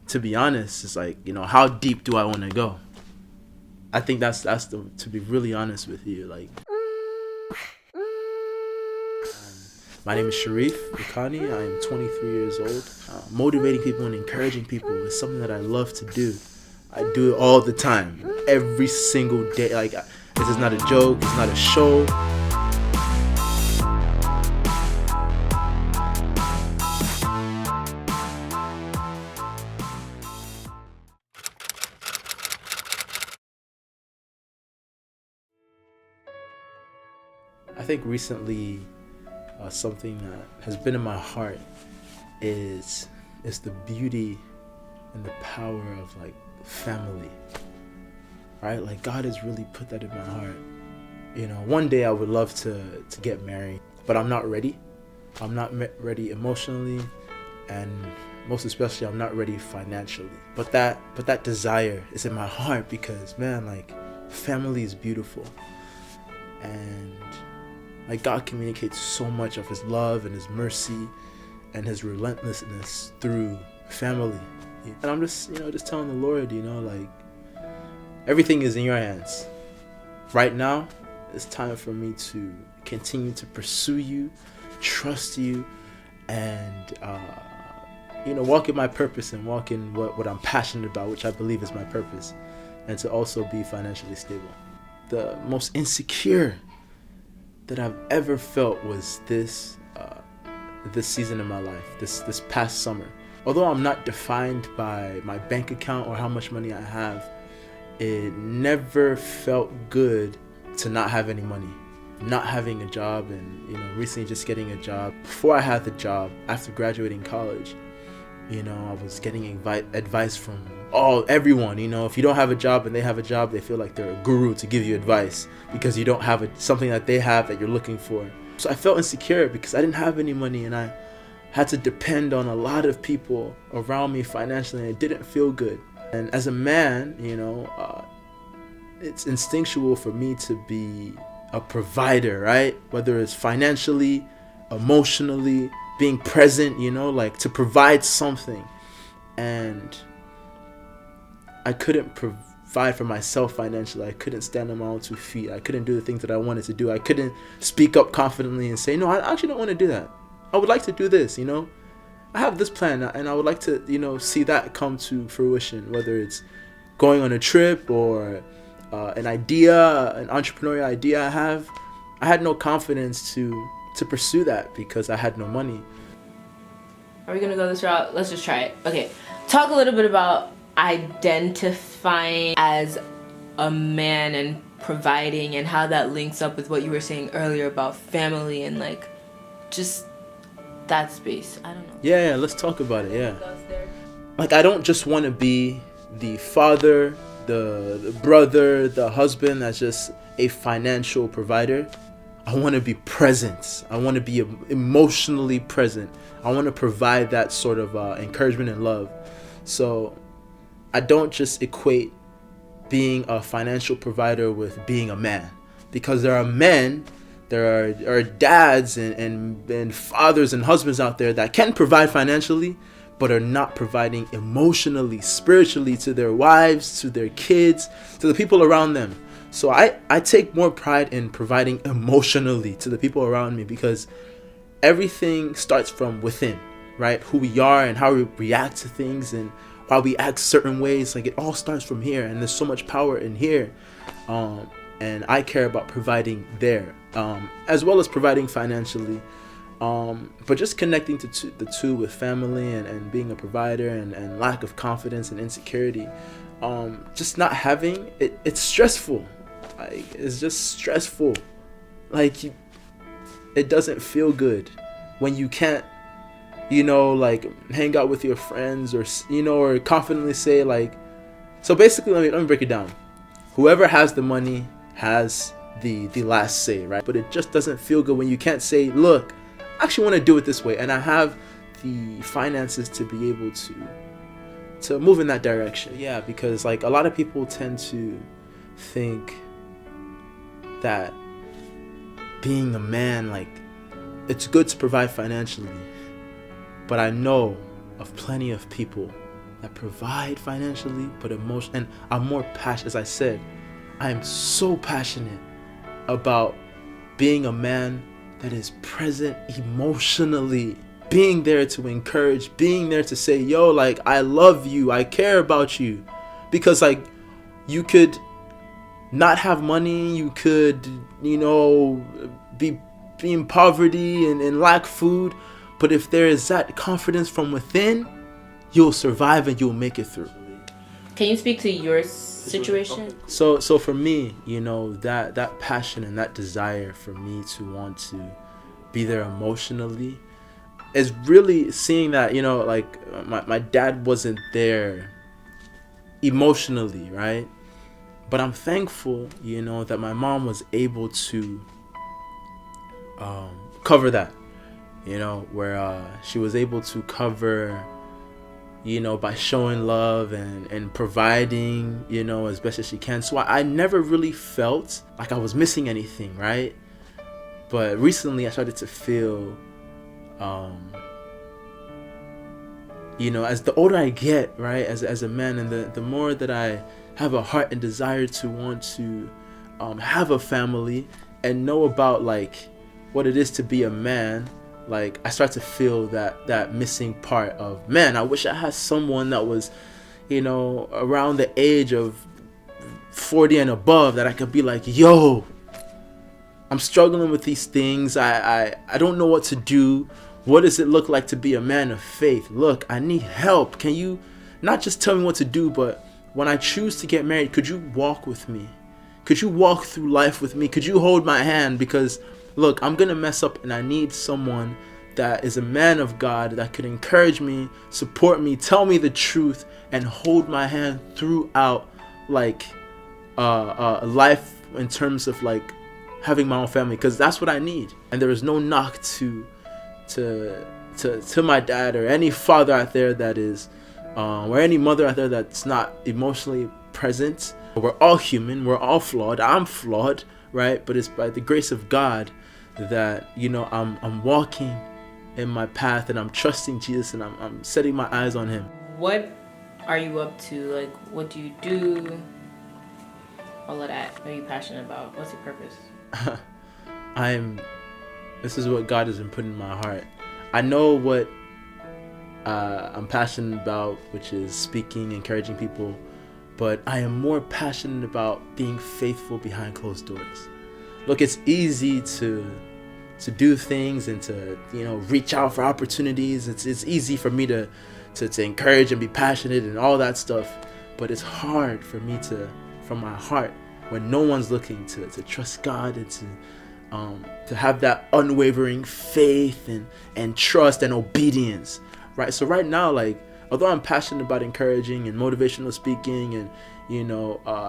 to be honest, it's like, how deep do I want to go? I think to be really honest with you, like, my name is Akanni. I am 23 years old. Motivating people and encouraging people is something that I love to do. I do it all the time, every single day. Like, this is not a joke, it's not a show. I think recently, something that has been in my heart is the beauty and the power of, like, family, right? Like, God has really put that in my heart. One day I would love to get married, but I'm not ready. I'm not ready emotionally, and most especially I'm not ready financially. But that desire is in my heart because, man, like, family is beautiful. And like, God communicates so much of his love and his mercy and his relentlessness through family. And I'm just telling the Lord, like, everything is in your hands. Right now, it's time for me to continue to pursue you, trust you, and, walk in my purpose and walk in what I'm passionate about, which I believe is my purpose, and to also be financially stable. The most insecure that I've ever felt was this season of my life, this past summer. Although I'm not defined by my bank account or how much money I have, it never felt good to not have any money, not having a job, and recently just getting a job. Before I had the job, after graduating college, I was getting advice from everyone. If you don't have a job and they have a job, they feel like they're a guru to give you advice because you don't have something that they have that you're looking for. So I felt insecure because I didn't have any money, and I had to depend on a lot of people around me financially, and it didn't feel good. And as a man, it's instinctual for me to be a provider, right? Whether it's financially, emotionally, being present, like, to provide something. And I couldn't provide for myself financially. I couldn't stand on my own 2 feet. I couldn't do the things that I wanted to do. I couldn't speak up confidently and say, no, I actually don't want to do that. I would like to do this, I have this plan, and I would like to, see that come to fruition, whether it's going on a trip or an idea, an entrepreneurial idea I had no confidence to pursue that because I had no money. Are we gonna go this route? Let's just try it. Okay, talk a little bit about identifying as a man and providing, and how that links up with what you were saying earlier about family and, like, just that space. I don't know. Yeah, let's talk about it. Yeah, like, I don't just want to be the father, the brother, the husband that's just a financial provider. I want to be present. I want to be emotionally present. I want to provide that sort of encouragement and love. So I don't just equate being a financial provider with being a man, because there are men, there are dads and fathers and husbands out there that can provide financially, but are not providing emotionally, spiritually, to their wives, to their kids, to the people around them. So I take more pride in providing emotionally to the people around me, because everything starts from within, right? Who we are and how we react to things and why we act certain ways. Like, it all starts from here, and there's so much power in here. And I care about providing there, as well as providing financially. But just connecting to the two with family and being a provider and lack of confidence and insecurity, just not having it, it's stressful. Like, it's just stressful. Like, it doesn't feel good when you can't, like, hang out with your friends or confidently say, like, so basically, let me break it down. Whoever has the money has the last say, right? But it just doesn't feel good when you can't say, look, I actually want to do it this way, and I have the finances to be able to move in that direction. Yeah, because, like, a lot of people tend to think that being a man, like, it's good to provide financially, but I know of plenty of people that provide financially, but emotion. And I'm more passionate, as I said, I am so passionate about being a man that is present emotionally, being there to encourage, being there to say, yo, like, I love you, I care about you. Because like, you could not have money, you could, be in poverty and lack food, but if there is that confidence from within, you'll survive and you'll make it through. Can you speak to your situation? So for me, that passion and that desire for me to want to be there emotionally is really seeing that, like my dad wasn't there emotionally, right? But I'm thankful, that my mom was able to cover that, where she was able to cover, by showing love and providing, as best as she can. So I never really felt like I was missing anything, right? But recently I started to feel, as the older I get, right, as a man, and the more that I have a heart and desire to want to have a family and know about like what it is to be a man, like I start to feel that missing part of, man, I wish I had someone that was, around the age of 40 and above, that I could be like, yo, I'm struggling with these things. I don't know what to do. What does it look like to be a man of faith? Look, I need help. Can you not just tell me what to do, but when I choose to get married, could you walk with me? Could you walk through life with me? Could you hold my hand? Because look, I'm going to mess up and I need someone that is a man of God that could encourage me, support me, tell me the truth, and hold my hand throughout like life in terms of like having my own family, because that's what I need. And there is no knock to my dad or any father out there that is or any mother out there that's not emotionally present. We're all human, we're all flawed. I'm flawed, right? But it's by the grace of God that I'm walking in my path, and I'm trusting Jesus, and I'm setting my eyes on him. What are you up to? Like, what do you do? All of that. What are you passionate about? What's your purpose? This is what God has been putting in my heart. I know what I'm passionate about, which is speaking, encouraging people, but I am more passionate about being faithful behind closed doors. Look, it's easy to do things and to reach out for opportunities. It's easy for me to encourage and be passionate and all that stuff, but it's hard for me from my heart, when no one's looking, to trust God and to have that unwavering faith and trust and obedience, right? So right now, like, although I'm passionate about encouraging and motivational speaking and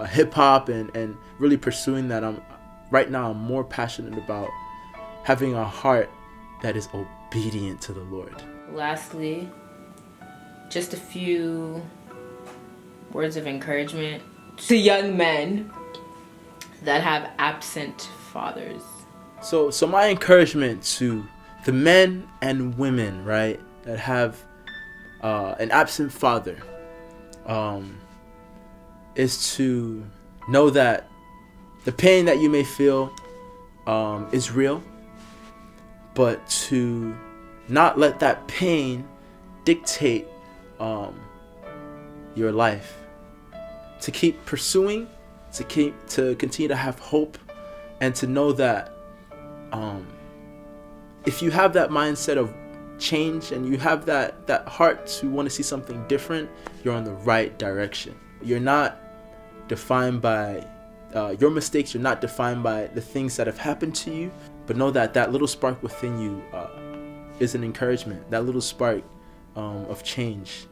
hip hop and really pursuing that, I'm more passionate about having a heart that is obedient to the Lord. Lastly, just a few words of encouragement to young men that have absent fathers. So my encouragement to the men and women, right, that have an absent father, is to know that the pain that you may feel is real, but to not let that pain dictate your life. To keep pursuing, to continue to have hope, and to know that if you have that mindset of change and you have that heart to want to see something different, you're on the right direction. You're not defined by your mistakes. You're not defined by the things that have happened to you, but know that little spark within you is an encouragement. That little spark of change.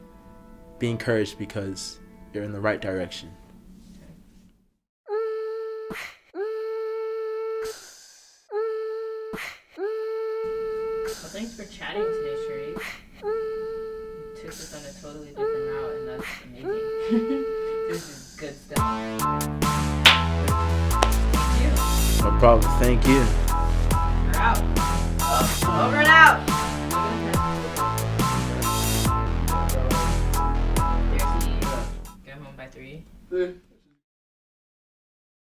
Be encouraged because you're in the right direction. Well, thanks for chatting today, Sharif. You took us on a totally different route, and that's amazing. This is good stuff. Thank you. No problem. Thank you. We're out. Over and out. by 3.